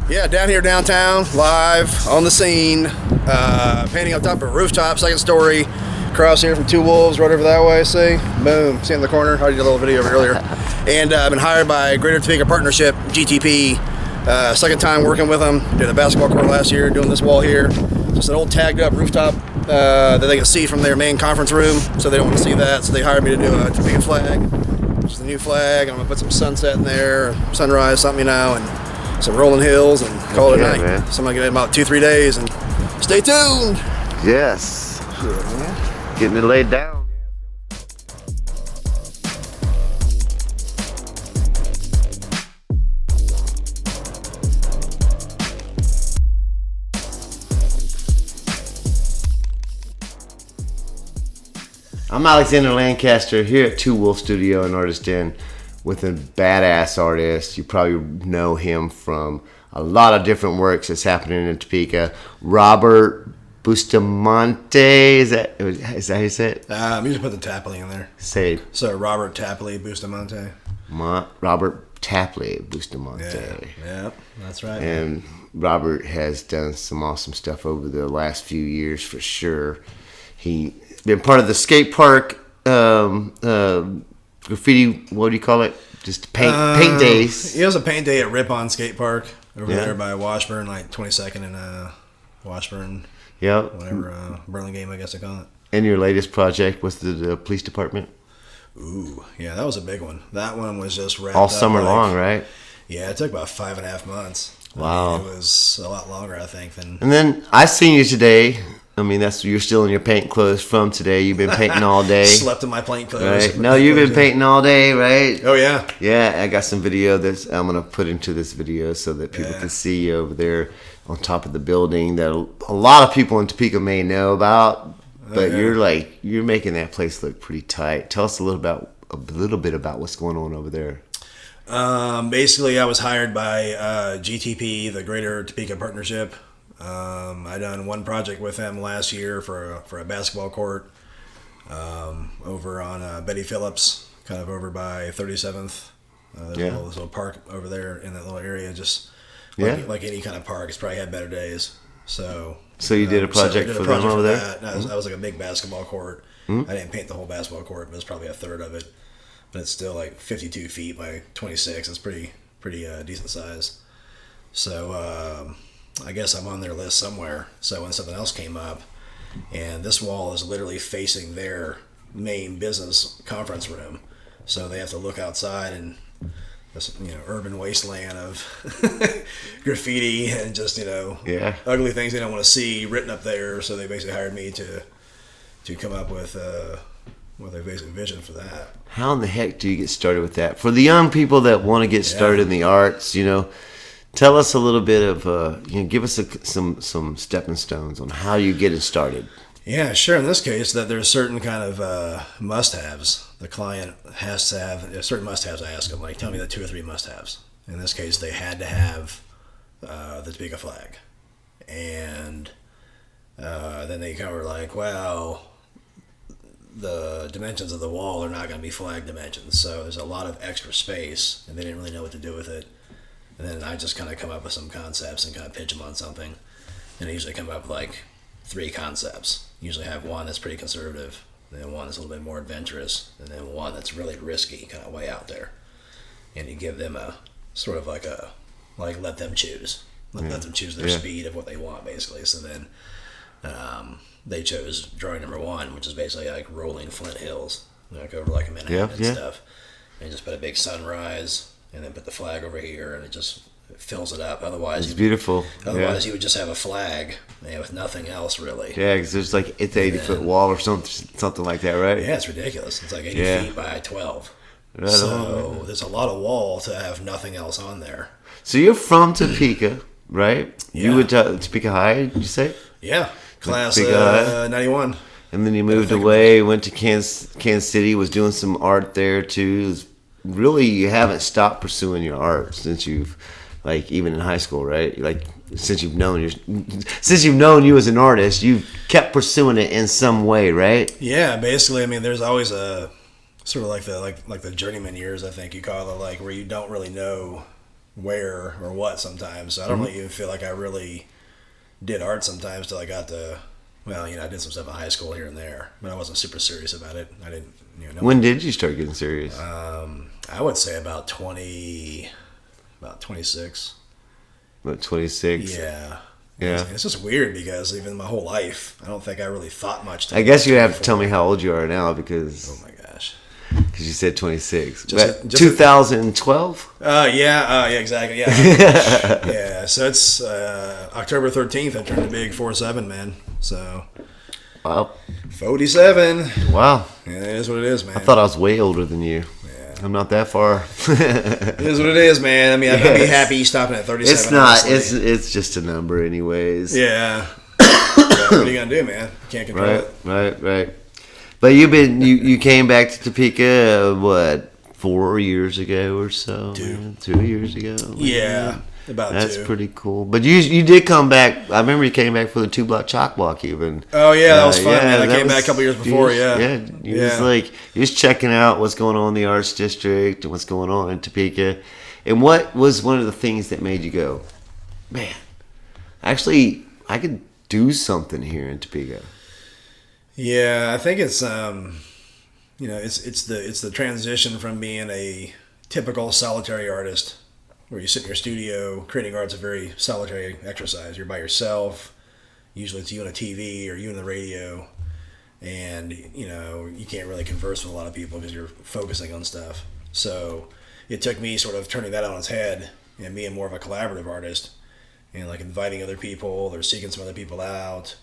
Yeah, down here downtown, live, on the scene, painting up top of a rooftop, second story, across here from Two Wolves, right over that way, see? Boom, see in the corner, I did a little video of it earlier. And I've been hired by Greater Topeka Partnership, GTP, second time working with them, did a basketball court last year, doing this wall here. Just an old tagged up rooftop that they can see from their main conference room, so they don't want to see that, so they hired me to do a Topeka flag, which is the new flag. I'm gonna put some sunset in there, sunrise, something, and some rolling hills, and call it a night. Man. So I'm gonna get in about 2-3 days, and stay tuned. Yes. Getting it laid down. I'm Alexander Lancaster here at Two Wolf Studio and Artist Den with a badass artist. You probably know him from a lot of different works that's happening in Topeka. Robert Bustamante, is that how you say it? You just put the Tapley in there. Say it. So Robert Tapley Bustamante. Robert Tapley Bustamante. Yeah, that's right. And Robert has done some awesome stuff over the last few years for sure. He been part of the skate park graffiti. What do you call it? Just paint days. He has a paint day at Rip On Skate Park over there by Washburn, like 22nd and Washburn. Yep. Whatever Burlingame, I guess they call it. And your latest project was the police department. Ooh, yeah, that was a big one. That one was just wrapped all up summer long, right? Yeah, it took about 5.5 months. Wow. I mean, it was a lot longer, I think, than. And then I seen you today. I mean, you're still in your paint clothes from today. You've been painting all day. Slept in my paint clothes. Right? No, you've been painting all day, right? Oh, yeah. Yeah, I got some video that I'm going to put into this video so that people can see you over there on top of the building that a lot of people in Topeka may know about. But you're making that place look pretty tight. Tell us a little bit about what's going on over there. Basically, I was hired by GTP, the Greater Topeka Partnership. I done one project with them last year for a basketball court over on Betty Phillips, kind of over by 37th. There's a little park over there in that little area. Just like any kind of park, it's probably had better days. So you did a project for them over there? That was like a big basketball court. I didn't paint the whole basketball court, but it was probably a third of it. But it's still like 52 feet by 26. It's pretty decent size. So I guess I'm on their list somewhere. So when something else came up, and this wall is literally facing their main business conference room, so they have to look outside and this urban wasteland of graffiti and just ugly things they don't want to see written up there. So they basically hired me to come up with their basic vision for that. How in the heck do you get started with that? For the young people that want to get started in the arts, tell us a little bit of, give us some stepping stones on how you get it started. Yeah, sure. In this case, that there's certain kind of must-haves. The client has to have certain must-haves. I ask them, like, tell me the 2 or 3 must-haves. In this case, they had to have the Topeka flag. And then they kind of were like, well, the dimensions of the wall are not going to be flag dimensions. So there's a lot of extra space, and they didn't really know what to do with it. And then I just kind of come up with some concepts and kind of pitch them on something. And I usually come up with like 3 concepts. Usually have one that's pretty conservative, then one that's a little bit more adventurous, and then one that's really risky, kind of way out there. And you give them a sort of like let them choose. Let them choose their speed of what they want, basically. So then they chose drawing number 1, which is basically like rolling flint hills, like over like a Manhattan and stuff. And just put a big sunrise, and then put the flag over here, and it just fills it up. Otherwise, it's beautiful. Otherwise, you would just have a flag with nothing else really. Yeah, because there's like it's 80-foot wall or something like that, right? Yeah, it's ridiculous. It's like 80 feet by 12. Right so there's a lot of wall to have nothing else on there. So you're from Topeka, right? Yeah. You went to Topeka High, did you say? Yeah, class 91. And then you moved away, went to Kansas City, was doing some art there too. Really, you haven't stopped pursuing your art since you've, like, even in high school, right? Like, since you've known you as an artist, you've kept pursuing it in some way, right? Yeah, basically. I mean, there's always a sort of like the journeyman years, I think you call it, like where you don't really know where or what sometimes. So I don't really even feel like I really did art sometimes till I got to, well, I did some stuff in high school here and there, but I wasn't super serious about it. I didn't, When did you start getting serious? I would say about 26. About 26? Yeah. Yeah. It's just weird because even my whole life, I don't think I really thought much. I guess you have to tell me how old you are now because... Oh my gosh. Because you said 26. Just 2012? Yeah, exactly. Yeah. Yeah, so it's October 13th. I turned a big 47, man. So... Wow. 47. Wow. Yeah, it is what it is, man. I thought I was way older than you. Yeah. I'm not that far. It is what it is, man. I mean, I'd be happy stopping at 37. It's not. Honestly. It's just a number anyways. Yeah. What are you going to do, man? Can't control it. Right. But you came back to Topeka, what, 4 years ago or so? 2 years ago? Yeah. About That's 2. pretty cool. But you did come back. I remember you came back for the 2-block chalk walk even. Oh, yeah. That was fun, man. I came back a couple years before, Yeah. You was checking out what's going on in the Arts District and what's going on in Topeka. And what was one of the things that made you go, man, actually, I could do something here in Topeka? Yeah, I think it's it's the transition from being a typical solitary artist, where you sit in your studio. Creating art's a very solitary exercise. You're by yourself. Usually it's you on a TV or you on the radio, and you can't really converse with a lot of people because you're focusing on stuff. So it took me sort of turning that on its head and being more of a collaborative artist, and like inviting other people or seeking some other people out.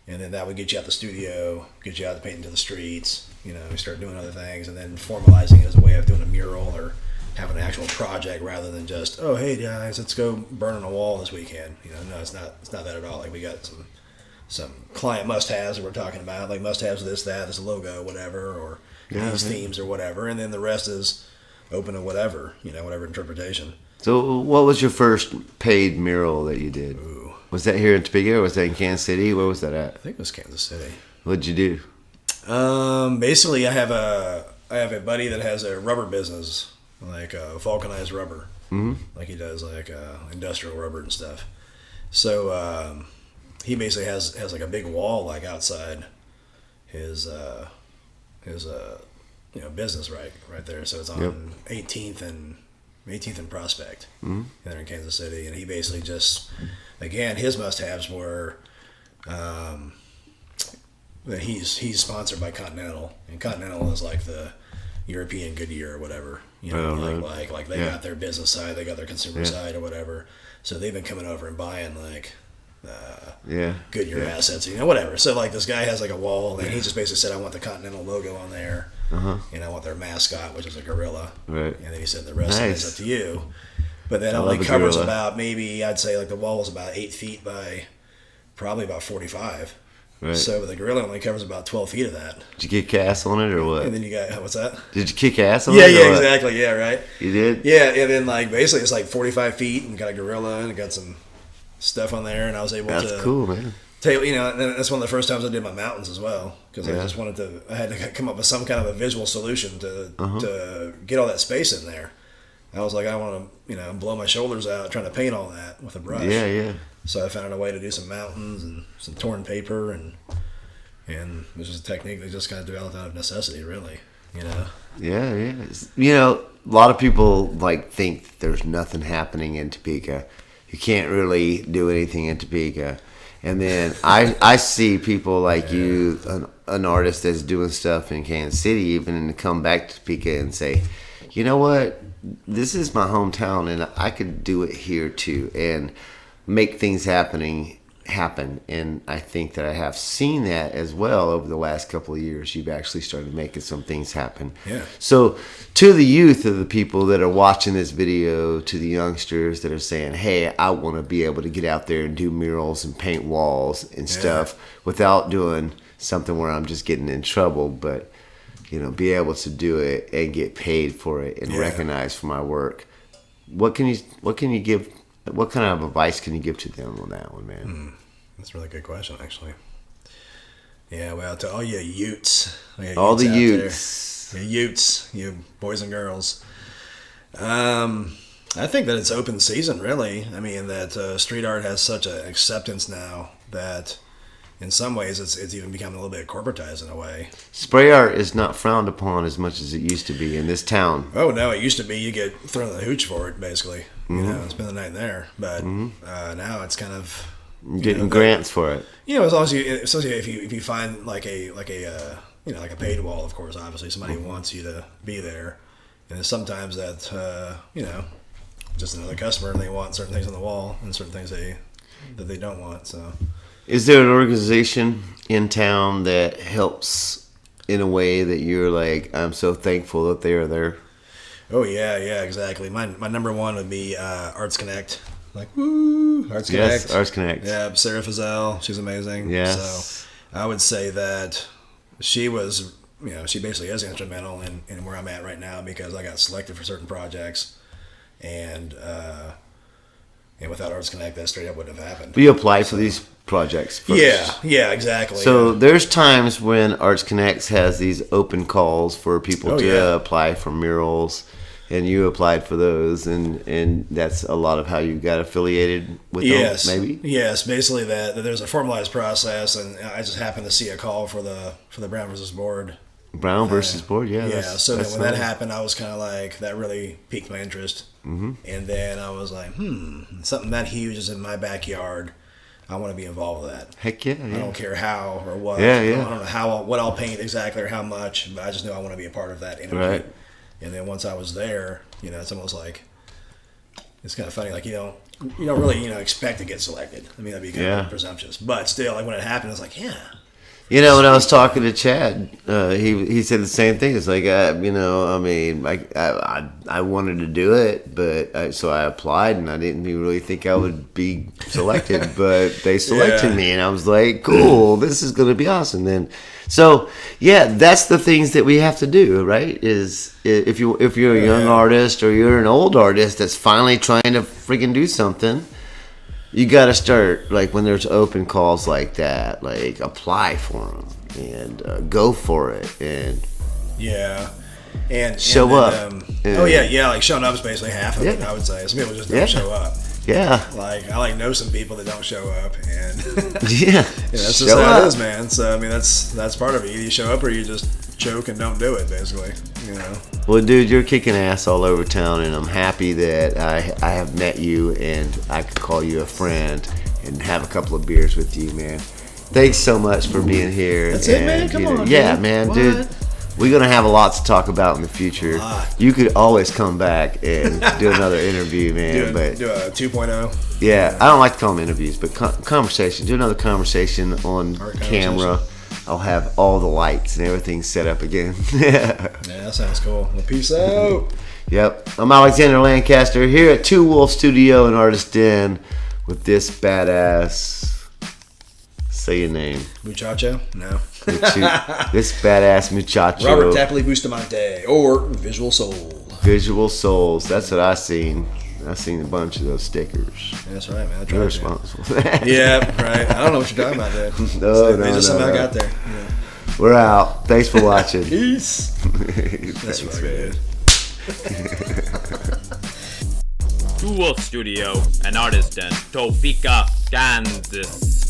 And then that would get you out the studio, get you out to painting to the streets. You start doing other things, and then formalizing it as a way of doing a mural or having an actual project rather than just, oh, hey guys, let's go burn on a wall this weekend. No, it's not that at all. Like, we got some client must-haves that we're talking about, like must-haves of this logo, whatever, or these themes or whatever, and then the rest is open to whatever, whatever interpretation. So what was your first paid mural that you did? Ooh. Was that here in Topeka or was that in Kansas City? Where was that at? I think it was Kansas City. What'd you do? Basically, I have a buddy that has a rubber business, like vulcanized rubber. Mm-hmm. Like he does like industrial rubber and stuff. So he basically has like a big wall like outside his business right there. So it's on 18th and Prospect, there in Kansas City. And he basically just, again, his must-haves were that he's sponsored by Continental, and Continental is like the European Goodyear or whatever. Like they got their business side, they got their consumer side or whatever. So they've been coming over and buying like Goodyear assets, whatever. So like this guy has like a wall, and he just basically said, I want the Continental logo on there. And I want their mascot, which is a gorilla. Right. And then he said the rest of it is up to you. But that only covers about, maybe I'd say like the wall is about 8 feet by probably about 45. Right. So the gorilla only covers about 12 feet of that. Did you kick ass on it or what? And then you got, what's that? Did you kick ass on it? Yeah, exactly. Yeah, right. You did? Yeah, and then like basically it's like 45 feet and got a gorilla and it got some stuff on there, and I was able to. That's cool, man. And that's one of the first times I did my mountains as well, because I just wanted to. I had to come up with some kind of a visual solution to get all that space in there. I was like, I want to, blow my shoulders out trying to paint all that with a brush. Yeah. So I found a way to do some mountains and some torn paper, and it was just a technique that just kind of developed out of necessity, really. Yeah. A lot of people think there's nothing happening in Topeka. You can't really do anything in Topeka. And then I see people like you, an artist that's doing stuff in Kansas City, even, and come back to Topeka and say, you know what, this is my hometown, and I could do it here too, and make things happen. And I think that I have seen that as well over the last couple of years. You've actually started making some things happen. Yeah. So to the youth of the people that are watching this video, to the youngsters that are saying, hey, I want to be able to get out there and do murals and paint walls and stuff without doing something where I'm just getting in trouble, but be able to do it and get paid for it and recognized for my work. What can you give? What kind of advice can you give to them on that one, man? That's a really good question, actually. Yeah, well, to all you Utes. All the Utes. You Utes, you boys and girls. I I think that it's open season, really. I mean, that street art has such an acceptance now that in some ways it's even becoming a little bit corporatized in a way. Spray art is not frowned upon as much as it used to be in this town. Oh, no, it used to be you get thrown in the hooch for it, basically. You know, spend the night there. But now it's kind of... Getting grants for it. You know, as long as if you find like a paid wall, of course, obviously somebody wants you to be there, and sometimes that just another customer and they want certain things on the wall and certain things that they don't want. So, is there an organization in town that helps in a way that you're like, I'm so thankful that they are there? Oh yeah, exactly. My number one would be ArtsConnect. Like, woo, ArtsConnect. Yes, ArtsConnect. Yeah, Sarah Fazell, she's amazing. Yes. So I would say that she was, she basically is instrumental in where I'm at right now because I got selected for certain projects, and without ArtsConnect, that straight up wouldn't have happened. We apply for these projects first. Yeah, exactly. So there's times when ArtsConnect has these open calls for people to apply for murals. And you applied for those, and that's a lot of how you got affiliated with them, maybe? Yes, basically that there's a formalized process, and I just happened to see a call for the Brown versus Board. Brown versus Board, yeah. Yeah, so then when that happened, I was kind of like, that really piqued my interest. Mm-hmm. And then I was like, something that huge is in my backyard. I want to be involved with that. Heck yeah. I don't care how or what. Yeah. I don't know what I'll paint exactly or how much, but I just know I want to be a part of that energy. Right. And then once I was there, it's almost like, it's kind of funny. Like you don't really expect to get selected. I mean, that'd be kind of presumptuous. But still, like when it happened, I was like, yeah. When I was talking to Chad, he said the same thing. It's like, I wanted to do it, but so I applied, and I didn't even really think I would be selected, but they selected me, and I was like, cool, this is going to be awesome. Then, so that's the things that we have to do, right? Is if you're a young artist or you're an old artist that's finally trying to freaking do something. You got to start, like, when there's open calls like that, like, apply for them and go for it and show up. Like, showing up is basically half of it, I would say. Some people just don't show up. Yeah. Like, I know some people that don't show up, and that's just show how up. it is, man. So, I mean, that's part of it. Either you show up or you just choke and don't do it, basically, Well, dude, you're kicking ass all over town, and I'm happy that I have met you, and I could call you a friend and have a couple of beers with you, man. Thanks so much for being here. That's it, man. Come on, yeah, dude. man, What? dude. We're gonna have a lot to talk about in the future. You could always come back and do another interview, man. Do a 2.0. Yeah, I don't like to call them interviews, but conversation. Do another conversation on camera. I'll have all the lights and everything set up again. Yeah, that sounds cool. Well, peace out. Yep. I'm Alexander Lancaster here at Two Wolf Studio and Artist Den with this badass. Say your name. Muchacho? No. This badass muchacho. Robert Tapley Bustamante, or Visual Soul. Visual Souls. That's what I seen. I seen a bunch of those stickers. That's right, man. You're responsible for that. Yeah, right. I don't know what you're talking about, dude. They just somehow got there. Yeah. We're out. Thanks for watching. Peace. That's Thanks, right, man. Two Wolf Studio, an artist in Topeka, Kansas.